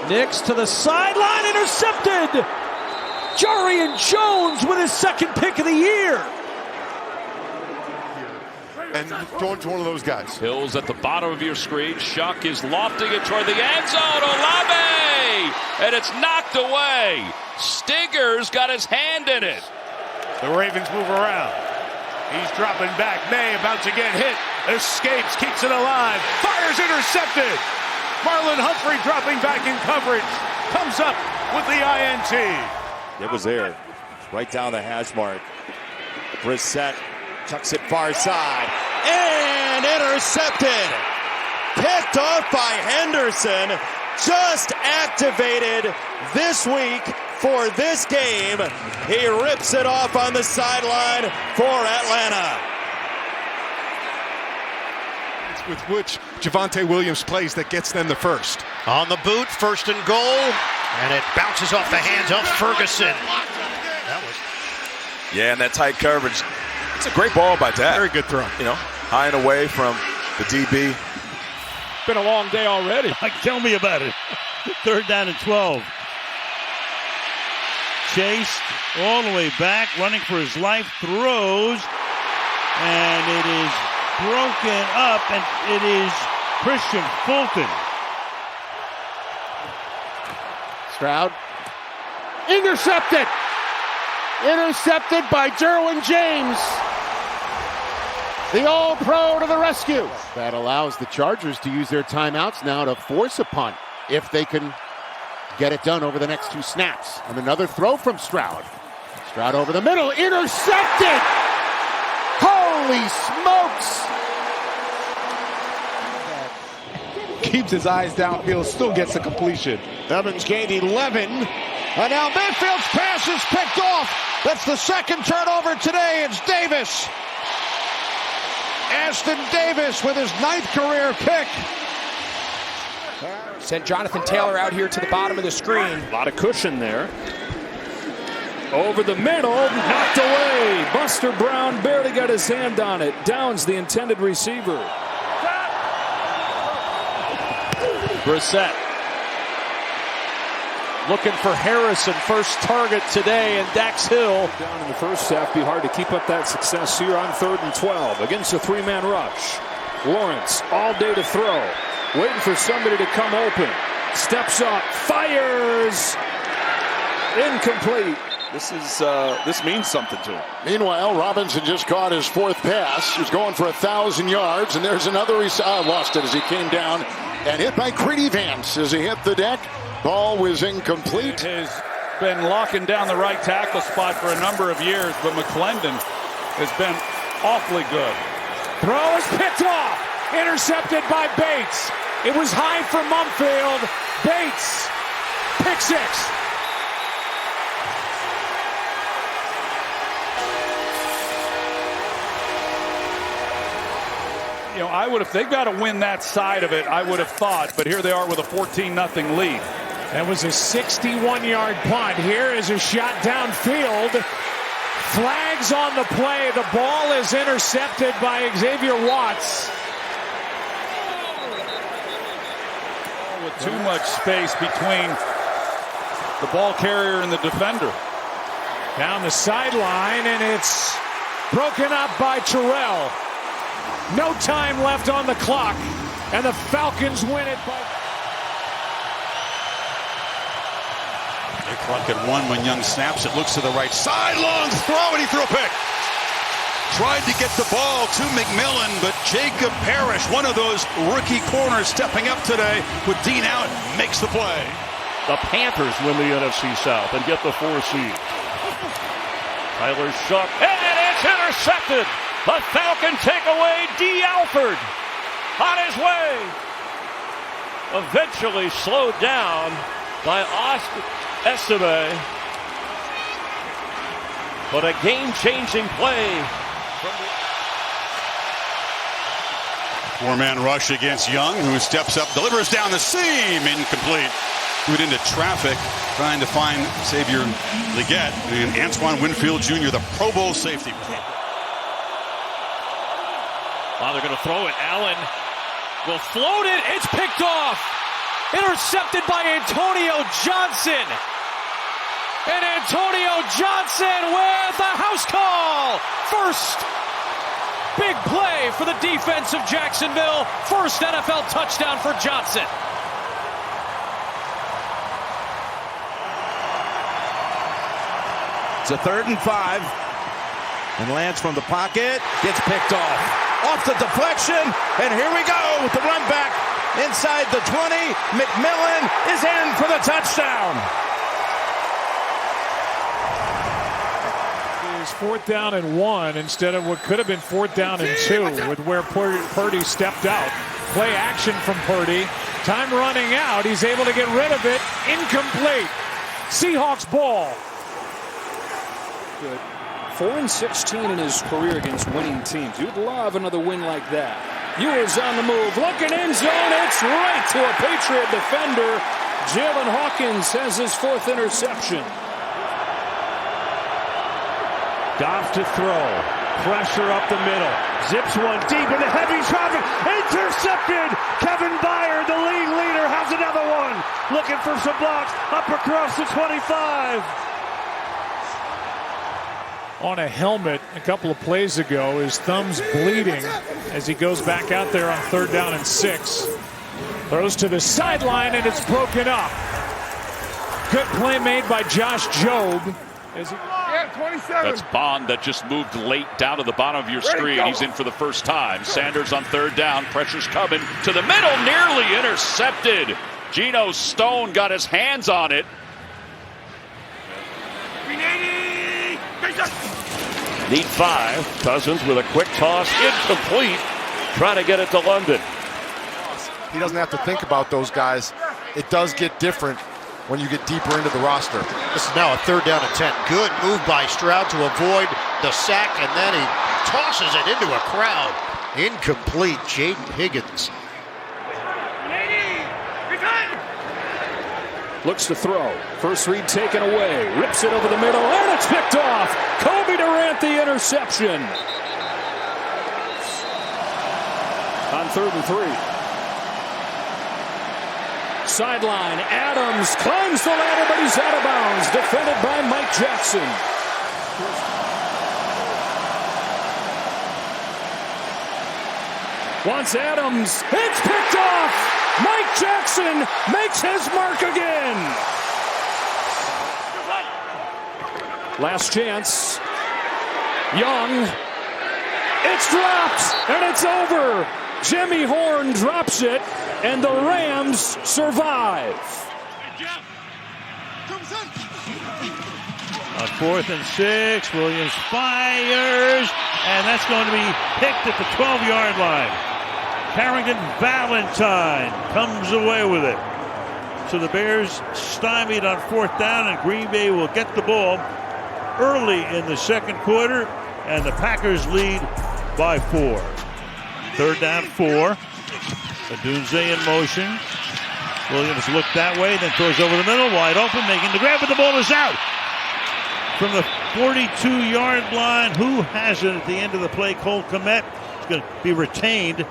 Nix to the sideline, intercepted. Jarian Jones with his second pick of the year. And throwing to one of those guys. Hill's at the bottom of your screen. Shuck is lofting it toward the end zone. Olave! And it's knocked away. Stinger's got his hand in it. The Ravens move around. He's dropping back. May about to get hit. Escapes, keeps it alive. Fires, intercepted. Marlon Humphrey dropping back in coverage. Comes up with the INT. It was there. Right down the hash mark. Brissett tucks it far side. And intercepted. Picked off by Henderson. Just activated this week for this game. He rips it off on the sideline for Atlanta. With which Javonte Williams plays that gets them the first. On the boot, 1st and goal. And it bounces off the hands of Ferguson. Yeah, and that tight coverage. It's a great ball by Dak. Very good throw. You know, high and away from the DB. Been a long day already. Tell me about it. 3rd down and 12. Chased all the way back, running for his life, throws, and it is broken up, and it is Christian Fulton. Stroud. Intercepted. Intercepted by Derwin James. The All-Pro to the rescue. That allows the Chargers to use their timeouts now to force a punt if they can get it done over the next 2 snaps. And another throw from Stroud. Stroud over the middle. Intercepted! Holy smokes! Keeps his eyes downfield, still gets a completion. Evans gained 11. And now Mayfield's pass is picked off. That's the second turnover today. It's Davis. Aston Davis with his 9th career pick. Sent Jonathan Taylor out here to the bottom of the screen. A lot of cushion there. Over the middle, knocked away. Buster Brown barely got his hand on it. Downs the intended receiver. Brissett looking for Harrison, first target today, and Dax Hill. Down in the first half, be hard to keep up that success here on 3rd and 12 against a 3-man rush. Lawrence all day to throw, waiting for somebody to come open. Steps up, fires, incomplete. This means something to him. Meanwhile, Robinson just caught his 4th pass. He's going for 1,000 yards, and there's another. Lost it as he came down and hit by Creedy Vance as he hit the deck. Ball was incomplete. Has been locking down the right tackle spot for a number of years, but McClendon has been awfully good. Throw is picked off. Intercepted by Bates. It was high for Mumfield. Bates. Pick 6. You know, I would have, they've got to win that side of it, I would have thought, but here they are with a 14-0 lead. That was a 61-yard punt. Here is a shot downfield. Flags on the play. The ball is intercepted by Xavier Watts. With too much space between the ball carrier and the defender. Down the sideline, and it's broken up by Terrell. No time left on the clock, and the Falcons win it by... The clock at 1 when Young snaps it, looks to the right side, long throw, and he threw a pick. Tried to get the ball to McMillan, but Jacob Parrish, one of those rookie corners stepping up today with Dean out, makes the play. The Panthers win the NFC South and get the 4 seed. Tyler Shuck, and it's intercepted. The Falcon take away D. Alford on his way. Eventually slowed down by Oscar Estime. But a game-changing play. 4-man rush against Young, who steps up, delivers down the seam, incomplete. threw it into traffic, trying to find Xavier Leggett and Antoine Winfield Jr., the Pro Bowl safety. Well, they're going to throw it. Allen will float it. It's picked off. Intercepted by Antonio Johnson. And Antonio Johnson with a house call. First big play for the defense of Jacksonville. First NFL touchdown for Johnson. It's a 3rd and 5. And Lance from the pocket gets picked off. Off the deflection, and here we go with the run back inside the 20. McMillan is in for the touchdown. It's 4th down and 1 instead of what could have been 4th down and 2 with where Purdy stepped out. Play action from Purdy. Time running out. He's able to get rid of it. Incomplete. Seahawks ball. Good. 4-16 in his career against winning teams. You'd love another win like that. Ewers on the move, looking end zone. It's right to a Patriot defender. Jalen Hawkins has his 4th interception. Goff to throw. Pressure up the middle. Zips one deep into heavy traffic. Intercepted. Kevin Byard, the league leader, has another one. Looking for some blocks. Up across the 25. On a helmet a couple of plays ago. His thumb's bleeding as he goes back out there on 3rd down and 6. Throws to the sideline and it's broken up. Good play made by Josh Jobe. Yeah, 27. That's Bond that just moved late down to the bottom of your screen. He's in for the first time. Sanders on 3rd down. Pressure's coming to the middle. Nearly intercepted. Geno Stone got his hands on it. Need 5. Cousins with a quick toss. Incomplete. Trying to get it to London. He doesn't have to think about those guys. It does get different when you get deeper into the roster. This is now a 3rd down and 10. Good move by Stroud to avoid the sack, and then he tosses it into a crowd. Incomplete. Jaden Higgins. Looks to throw. First read taken away. Rips it over the middle, and it's picked off. Kobe Durant the interception. On 3rd and 3. Sideline, Adams climbs the ladder, but he's out of bounds. Defended by Mike Jackson. Wants Adams. It's picked off. Mike Jackson makes his mark again. Last chance. Young. It's dropped, and it's over. Jimmy Horn drops it, and the Rams survive. On 4th and 6, Williams fires, and that's going to be picked at the 12-yard line. Carrington Valentine comes away with it. So the Bears stymied on 4th down, and Green Bay will get the ball early in the 2nd quarter, and the Packers lead by 4. 3rd down, 4. Adunze in motion. Williams looked that way, then throws over the middle, wide open, making the grab, but the ball is out. From the 42-yard line, who has it at the end of the play? Cole Kmet is going to be retained.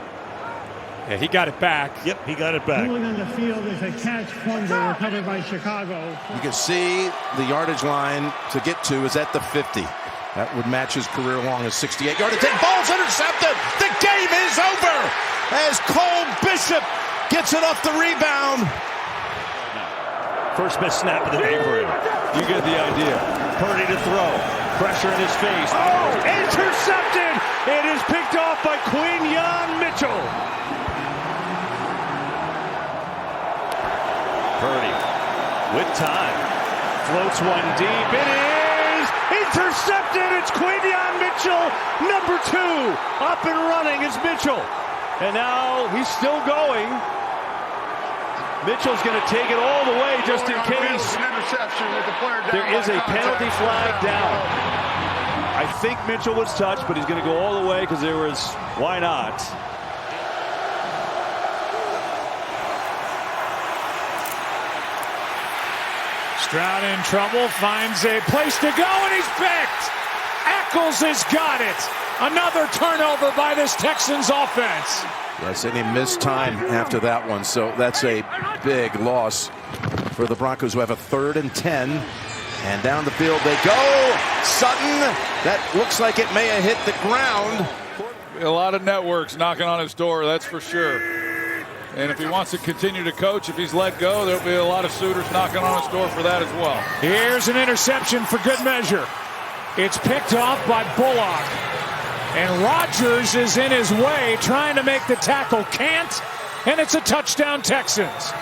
Yeah, he got it back. Yep, he got it back. Going on the field is a catch fumble recovered by Chicago. You can see the yardage line to get to is at the 50. That would match his career long as 68 yardage. Ball's intercepted. The game is over as Cole Bishop gets it off the rebound. First best snap of the day for him. You get the idea. Purdy to throw. Pressure in his face. Oh, intercepted! It is picked off by Quinyon Mitchell. Purdy with time. Floats one deep. It is intercepted. It's Quinyon Mitchell, number 2. Up and running is Mitchell. And now he's still going. Mitchell's going to take it all the way just in case there is a penalty flag down. I think Mitchell was touched, but he's going to go all the way because there was, why not? Stroud in trouble, finds a place to go, and he's picked. Eccles has got it. Another turnover by this Texans offense. Yes, and he missed time after that one, so that's a big loss for the Broncos, who have a 3rd and 10. And down the field they go. Sutton, that looks like it may have hit the ground. A lot of networks knocking on his door, that's for sure. And if he wants to continue to coach, if he's let go, there'll be a lot of suitors knocking on his door for that as well. Here's an interception for good measure. It's picked off by Bullock. And Rodgers is in his way, trying to make the tackle. Can't. And it's a touchdown, Texans.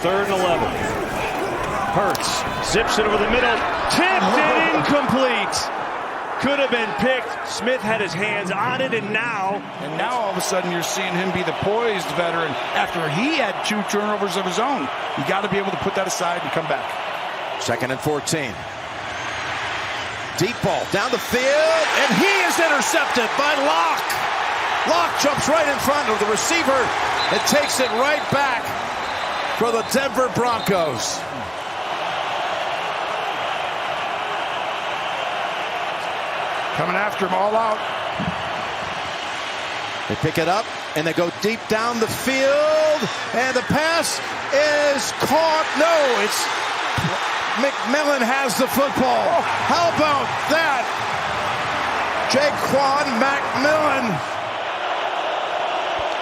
3rd and 11. Hurts zips it over the middle. Tipped and incomplete. Could have been picked. Smith had his hands on it, and now all of a sudden you're seeing him be the poised veteran after he had 2 turnovers of his own. You got to be able to put that aside and come back. 2nd and 14. Deep ball down the field, and he is intercepted by Locke. Locke jumps right in front of the receiver and takes it right back for the Denver Broncos. Coming after him all out. They pick it up, and they go deep down the field, and the pass is caught. No, it's McMillan has the football. How about that? Jaquan McMillan.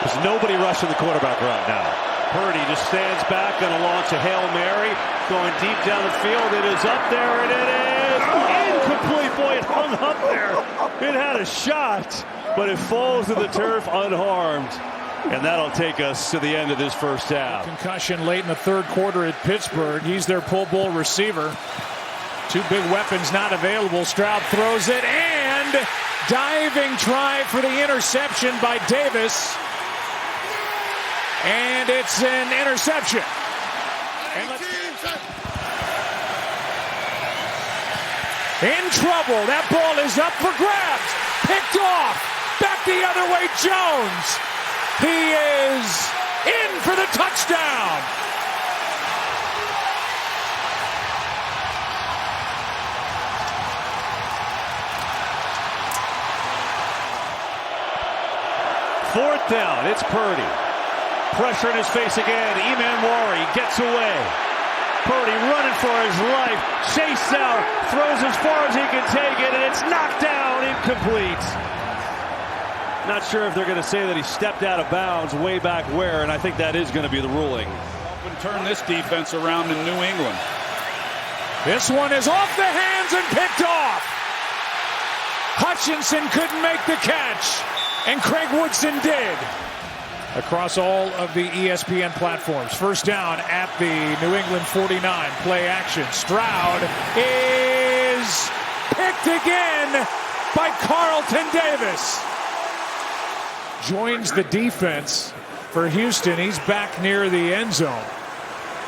There's nobody rushing the quarterback right now. Purdy just stands back and launch a Hail Mary, going deep down the field. It is up there, and it is incomplete. Boy, it hung up there. It had a shot, but it falls to the turf unharmed. And that'll take us to the end of this first half. Concussion late in the 3rd quarter at Pittsburgh. He's their Pro Bowl receiver. 2 big weapons not available. Stroud throws it, and diving try for the interception by Davis. And it's an interception. And in trouble. That ball is up for grabs. Picked off. Back the other way, Jones. He is in for the touchdown. Fourth down. It's Purdy. Pressure in his face again. Emanwari gets away. Purdy running for his life. Chased out. Throws as far as he can take it, and it's knocked down. Incomplete. Not sure if they're going to say that he stepped out of bounds way back where, and I think that is going to be the ruling. And turn this defense around in New England. This one is off the hands and picked off. Hutchinson couldn't make the catch, and Craig Woodson did. Across all of the ESPN platforms. First down at the New England 49. Play action. Stroud is picked again by Carlton Davis. Joins the defense for Houston. He's back near the end zone.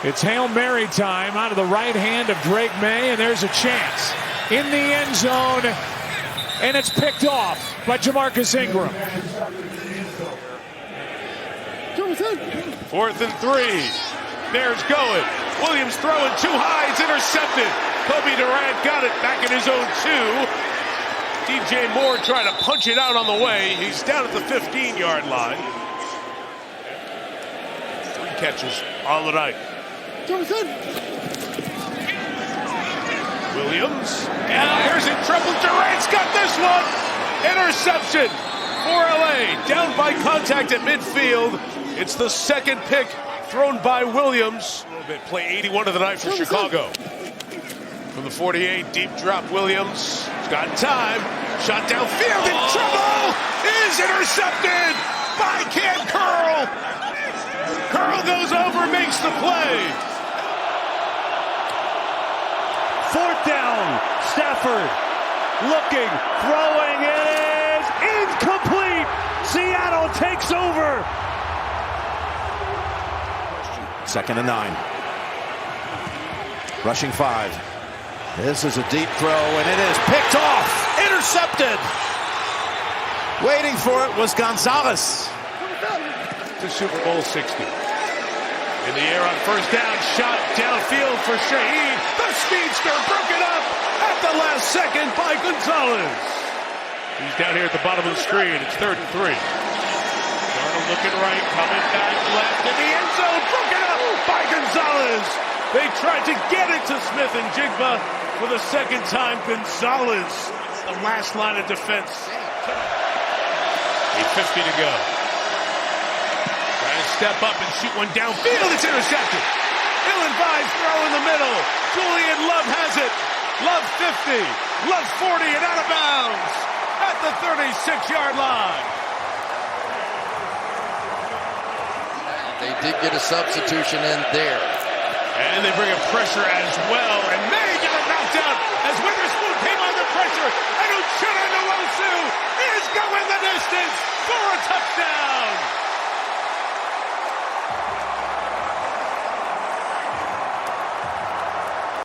It's Hail Mary time out of the right hand of Drake May, and there's a chance in the end zone, and it's picked off by Jamarcus Ingram. 4th and 3. Bears going. Williams throwing too high. It's intercepted. Kobe Durant got it back in his own 2. DJ Moore trying to punch it out on the way. He's down at the 15-yard line. 3 catches on the night. Williams. And here's in trouble. Durant's got this one. Interception for LA. Down by contact at midfield. It's the 2nd pick thrown by Williams. A little bit. Play 81 of the night for Chicago. From the 48, deep drop Williams. He's got time. Shot downfield in trouble. Is intercepted by Cam Curl. Curl goes over, makes the play. 4th down. Stafford looking, throwing. It is incomplete. Seattle takes over. 2nd and 9. Rushing 5. This is a deep throw, and it is picked off. Intercepted. Waiting for it was Gonzalez. to Super Bowl 60. In the air on first down, shot downfield for Shaheed. The speedster broken up at the last second by Gonzalez. He's down here at the bottom of the screen. It's 3rd and 3. Darnold looking right, coming back left in the end zone. Broken up by Gonzalez. They tried to get it to Smith and Jigba for the second time. Gonzalez, the last line of defense. 8:50 to go. Trying to step up and shoot one downfield. It's intercepted. Ill-advised throw in the middle. Julian Love has it. Love 50. Love 40 and out of bounds at the 36-yard line. They did get a substitution in there. And they bring a pressure as well. And may get it knocked out as Witherspoon came under pressure. And Uchenna Nwosu is going the distance for a touchdown.